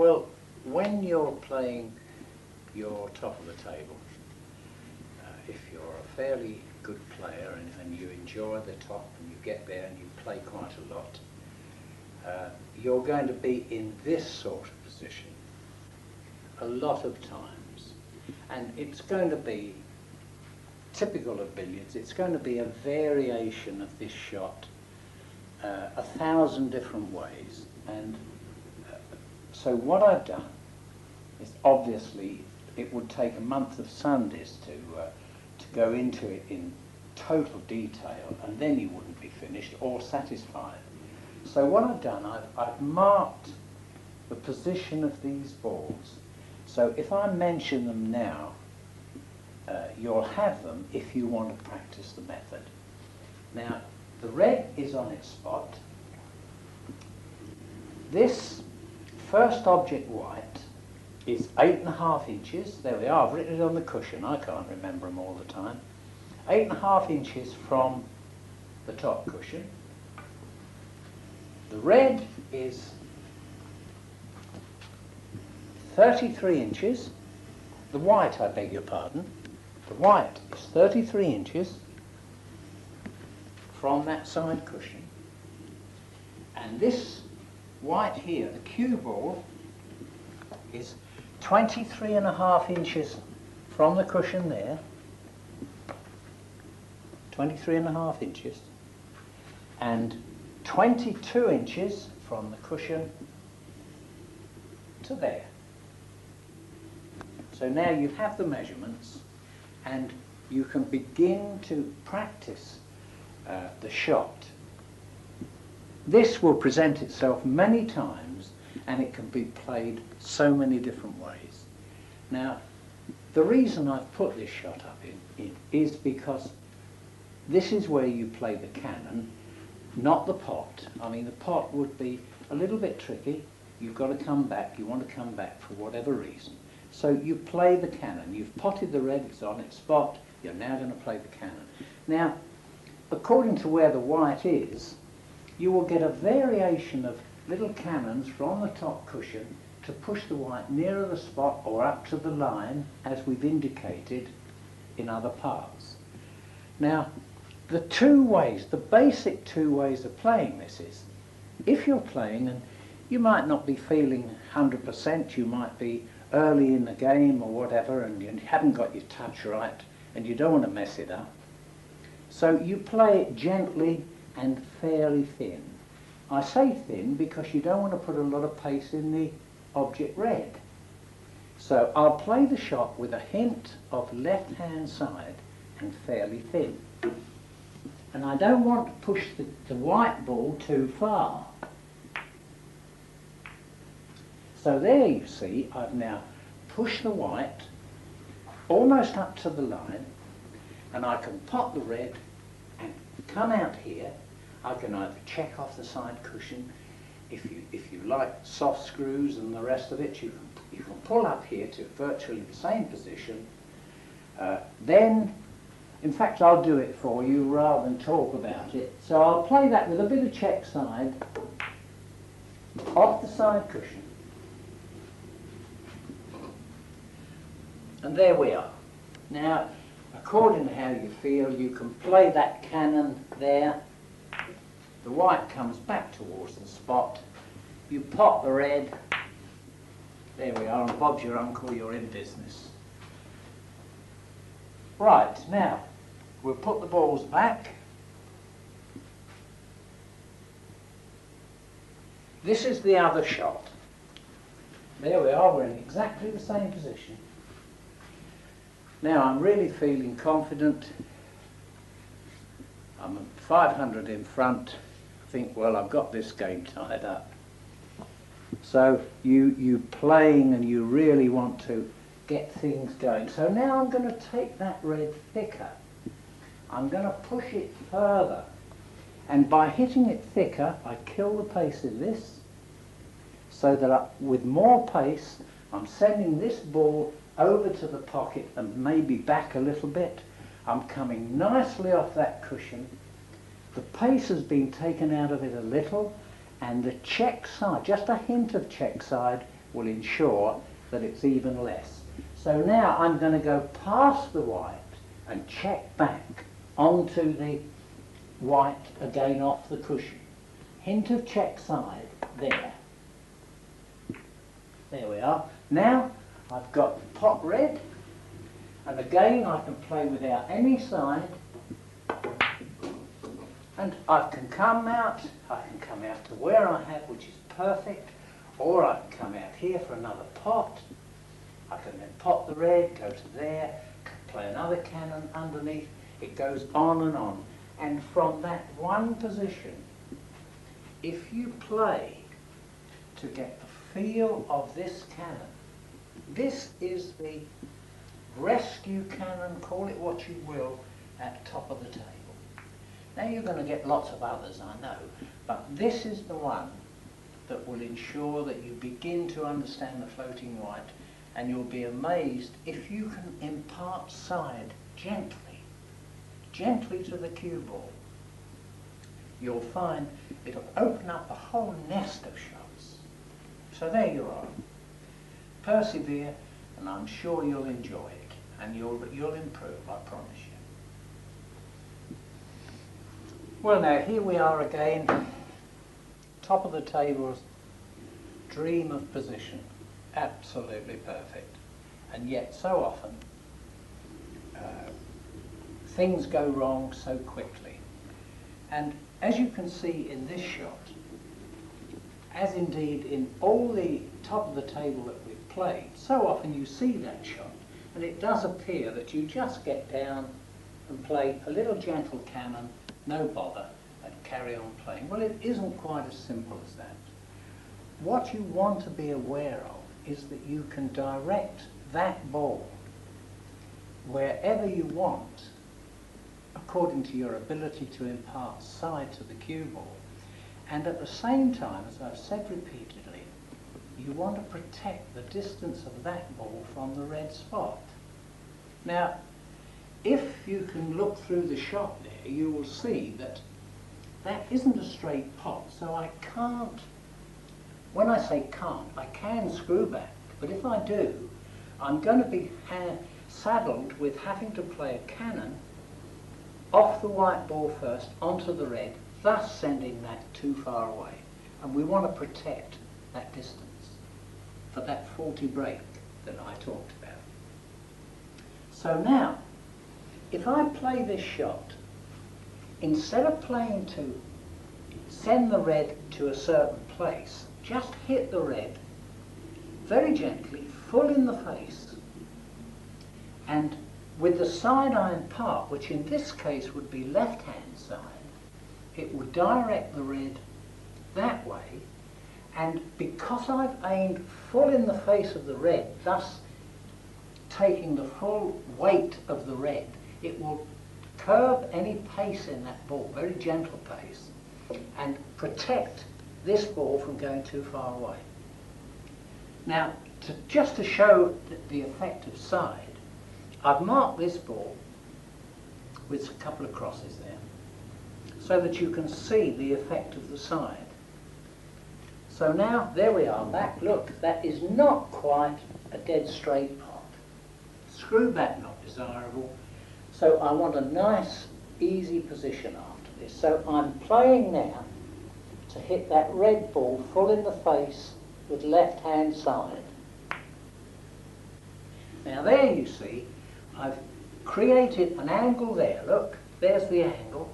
Well, when you're playing your top of the table, if you're a fairly good player and you enjoy the top and you get there and you play quite a lot, you're going to be in this sort of position a lot of times. And it's going to be typical of billiards. It's going to be a variation of this shot 1,000 different ways. And so what I've done is, obviously it would take a month of Sundays to go into it in total detail, and then you wouldn't be finished or satisfied. So what I've done, I've marked the position of these balls. So if I mention them now, you'll have them if you want to practice the method. Now, the red is on its spot. This first object white is 8.5 inches. There we are, I've written it on the cushion. I can't remember them all the time. 8.5 inches from the top cushion. The red is 33 inches. The white, I beg your pardon, the white is 33 inches from that side cushion. And this white here, the cue ball, is 23.5 inches from the cushion there. 23.5 inches. And 22 inches from the cushion to there. So now you have the measurements and you can begin to practice the shot. This will present itself many times and it can be played so many different ways. Now, the reason I've put this shot up in is because this is where you play the cannon, not the pot. I mean, the pot would be a little bit tricky. You've got to come back. You want to come back for whatever reason. So you play the cannon. You've potted the red, it's on its spot. You're now going to play the cannon. Now, according to where the white is, you will get a variation of little cannons from the top cushion to push the white nearer the spot or up to the line, as we've indicated in other parts. Now, the two ways, the basic two ways of playing this is, if you're playing and you might not be feeling 100%, you might be early in the game or whatever, and you haven't got your touch right and you don't want to mess it up. So you play it gently and fairly thin. I say thin because you don't want to put a lot of pace in the object red. So I'll play the shot with a hint of left-hand side and fairly thin. And I don't want to push the white ball too far. So there you see, I've now pushed the white almost up to the line, and I can pot the red and come out here. I can either check off the side cushion, if you like soft screws and the rest of it, you can pull up here to virtually the same position. Then, in fact, I'll do it for you rather than talk about it. So I'll play that with a bit of check side off the side cushion. And there we are. Now, according to how you feel, you can play that cannon there. The white comes back towards the spot. You pot the red. There we are, and Bob's your uncle, you're in business. Right, now, we'll put the balls back. This is the other shot. There we are, we're in exactly the same position. Now I'm really feeling confident. I'm 500 in front. I think, well, I've got this game tied up. So you playing and you really want to get things going. So now I'm going to take that red thicker. I'm going to push it further. And by hitting it thicker, I kill the pace in this, so that with more pace, I'm sending this ball over to the pocket and maybe back a little bit. I'm coming nicely off that cushion. The pace has been taken out of it a little, and the check side, just a hint of check side, will ensure that it's even less. So now I'm going to go past the white and check back onto the white again off the cushion. Hint of check side there. There we are. Now I've got pot red, and again I can play without any side, and I can come out to where I have, which is perfect, or I can come out here for another pot. I can then pot the red, go to there, play another cannon underneath. It goes on and on. And from that one position, if you play to get the feel of this cannon, this is the rescue cannon, call it what you will, at top of the table. Now you're going to get lots of others, I know, but this is the one that will ensure that you begin to understand the floating white, and you'll be amazed if you can impart side gently to the cue ball. You'll find it'll open up a whole nest of shots. So there you are. Persevere, and I'm sure you'll enjoy it, and you'll improve, I promise you. Well, now here we are again, top of the table's dream of position, absolutely perfect, and yet so often things go wrong so quickly. And as you can see in this shot, as indeed in all the top of the table that we've played, so often you see that shot, and it does appear that you just get down and play a little gentle cannon, no bother, and carry on playing. Well, it isn't quite as simple as that. What you want to be aware of is that you can direct that ball wherever you want, according to your ability to impart side to the cue ball. And at the same time, as I've said repeatedly, you want to protect the distance of that ball from the red spot. Now, if you can look through the shot there, you will see that that isn't a straight pot, so I can't, when I say can't, I can screw back, but if I do, I'm going to be saddled with having to play a cannon off the white ball first onto the red, thus sending that too far away. And we want to protect that distance for that faulty break that I talked about. So now, if I play this shot, instead of playing to send the red to a certain place, just hit the red very gently, full in the face, and with the side iron part, which in this case would be left-hand side, it would direct the red that way, and because I've aimed full in the face of the red, thus taking the full weight of the red, it will curb any pace in that ball, very gentle pace, and protect this ball from going too far away. Now, just to show the effect of side, I've marked this ball with a couple of crosses there, so that you can see the effect of the side. So now, there we are back. Look, that is not quite a dead straight pot. Screw back not desirable. So I want a nice, easy position after this. So I'm playing now to hit that red ball full in the face with left-hand side. Now there you see, I've created an angle there. Look, there's the angle.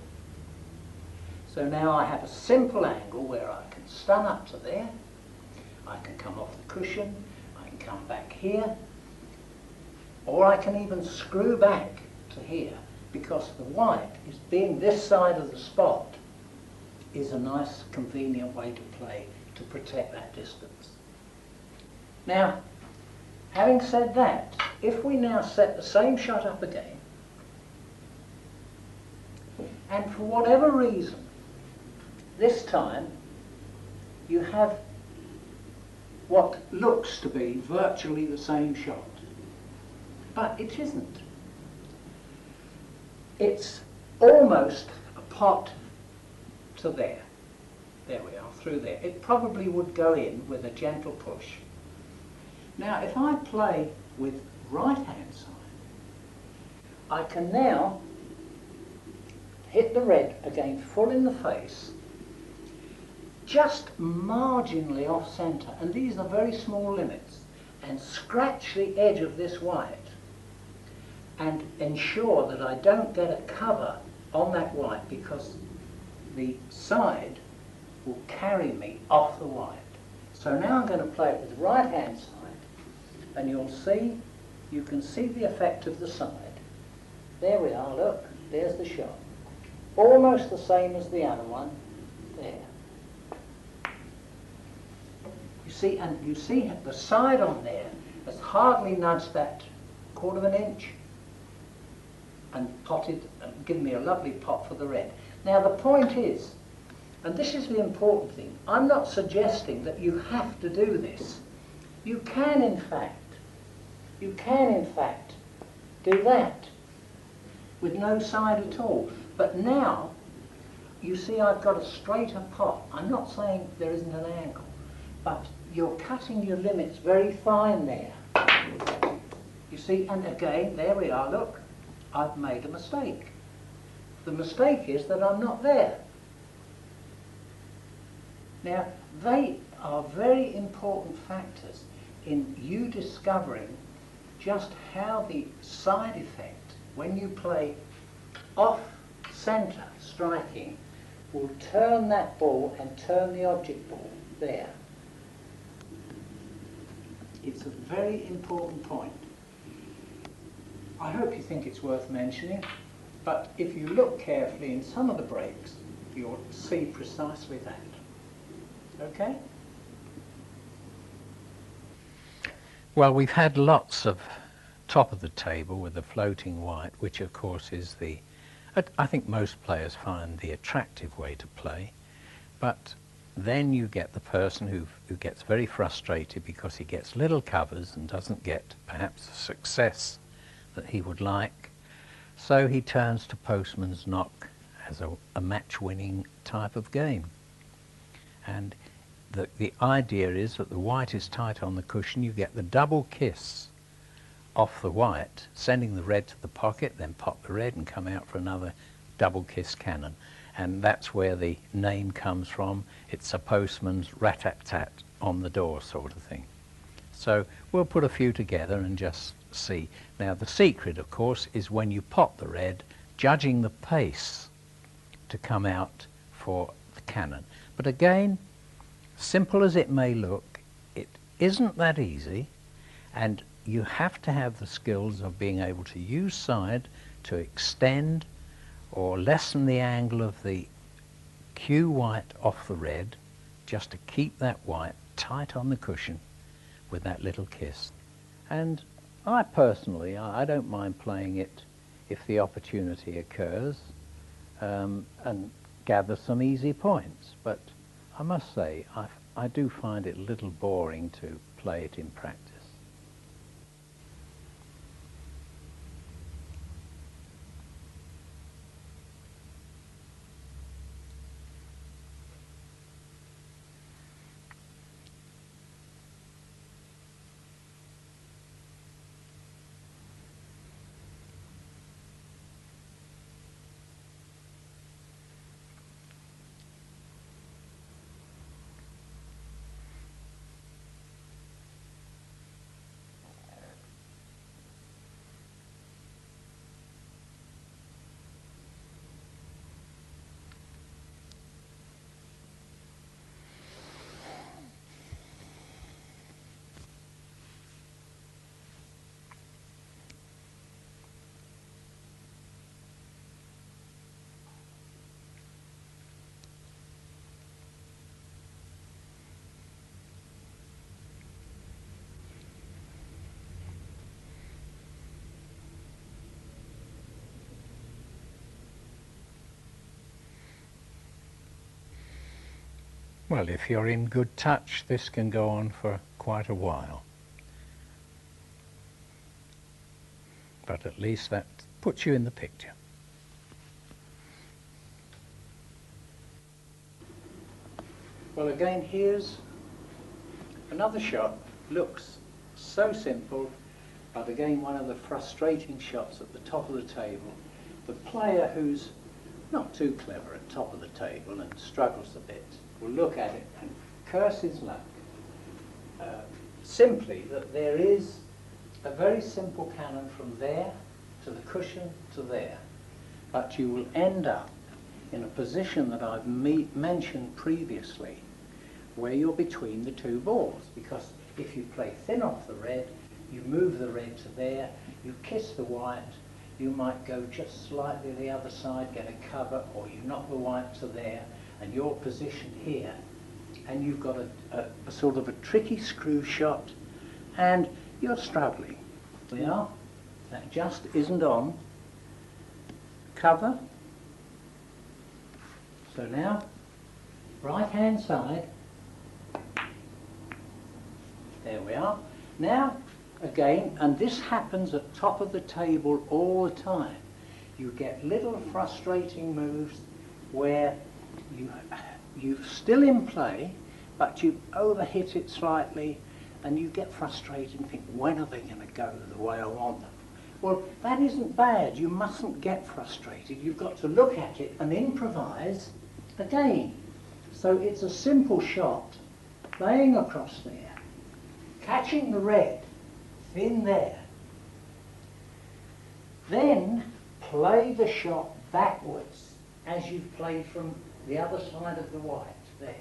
So now I have a simple angle where I can stun up to there, I can come off the cushion, I can come back here, or I can even screw back to here, because the white is being this side of the spot is a nice convenient way to play to protect that distance. Now, having said that, if we now set the same shot up again, and for whatever reason, this time you have what looks to be virtually the same shot, but it isn't. It's almost a pot to there. There we are, through there. It probably would go in with a gentle push. Now if I play with right hand side, I can now hit the red again full in the face, just marginally off centre, and these are very small limits, and scratch the edge of this white and ensure that I don't get a cover on that white, because the side will carry me off the white. So now I'm going to play it with right hand side, and you can see the effect of the side. There we are, look, there's the shot. Almost the same as the other one, there. You see, and you see the side on there has hardly nudged that 1/4 of an inch and potted and given me a lovely pot for the red. Now the point is, and this is the important thing, I'm not suggesting that you have to do this. You can in fact do that with no side at all. But now, you see I've got a straighter pot. I'm not saying there isn't an angle, but you're cutting your limits very fine there. You see, and again, there we are, look, I've made a mistake. The mistake is that I'm not there. Now, they are very important factors in you discovering just how the side effect, when you play off centre striking, will turn that ball and turn the object ball there. It's a very important point. I hope you think it's worth mentioning, but if you look carefully in some of the breaks, you'll see precisely that. Okay? Well, we've had lots of top of the table with the floating white, which of course is the, I think most players find the attractive way to play, but then you get the person who gets very frustrated because he gets little covers and doesn't get perhaps the success that he would like, so he turns to postman's knock as a match-winning type of game. And the idea is that the white is tight on the cushion, you get the double kiss off the white, sending the red to the pocket, then pop the red and come out for another double kiss cannon. And that's where the name comes from. It's a postman's rat-tat-tat on the door sort of thing. So we'll put a few together and just see. Now the secret, of course, is when you pop the red, judging the pace to come out for the cannon. But again, simple as it may look, it isn't that easy, and you have to have the skills of being able to use side to extend or lessen the angle of the cue white off the red, just to keep that white tight on the cushion with that little kiss. And I personally, I don't mind playing it if the opportunity occurs, and gather some easy points, but I must say I do find it a little boring to play it in practice. Well, if you're in good touch, this can go on for quite a while. But at least that puts you in the picture. Well, again, here's another shot. Looks So simple, but again one of the frustrating shots at the top of the table. The player who's not too clever at top of the table and struggles a bit will look at it and curse his luck. Simply that there is a very simple cannon from there to the cushion to there, but you will end up in a position that I've mentioned previously, where you're between the two balls, because if you play thin off the red, you move the red to there, you kiss the white, you might go just slightly the other side, get a cover, or you knock the white to there, and you're positioned here, and you've got a sort of a tricky screw shot, and you're struggling. There we are. That just isn't on. Cover. So now, right hand side. There we are. Now, again, and this happens at top of the table all the time. You get little frustrating moves where you're still in play, but you overhit it slightly, and you get frustrated and think, when are they going to go the way I want them? Well, that isn't bad. You mustn't get frustrated. You've got to look at it and improvise again. So it's a simple shot, playing across there, catching the red, thin there. Then play the shot backwards as you've played from the other side of the white, there.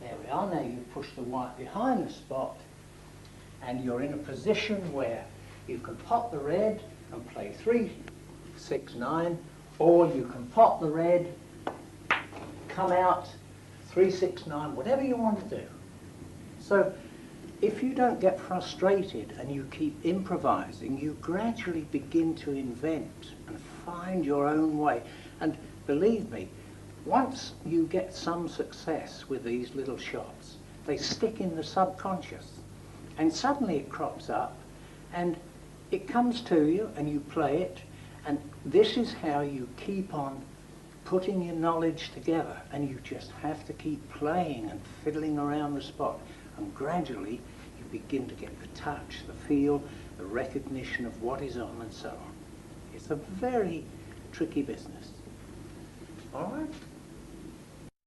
There we are. Now you push the white behind the spot, and you're in a position where you can pop the red and play 3, 6, 9, or you can pop the red, come out 3, 6, 9, whatever you want to do. So if you don't get frustrated and you keep improvising, you gradually begin to invent and find your own way. And believe me, once you get some success with these little shots, they stick in the subconscious, and suddenly it crops up and it comes to you and you play it, and this is how you keep on putting your knowledge together, and you just have to keep playing and fiddling around the spot, and gradually you begin to get the touch, the feel, the recognition of what is on, and so on. It's a very tricky business. All right?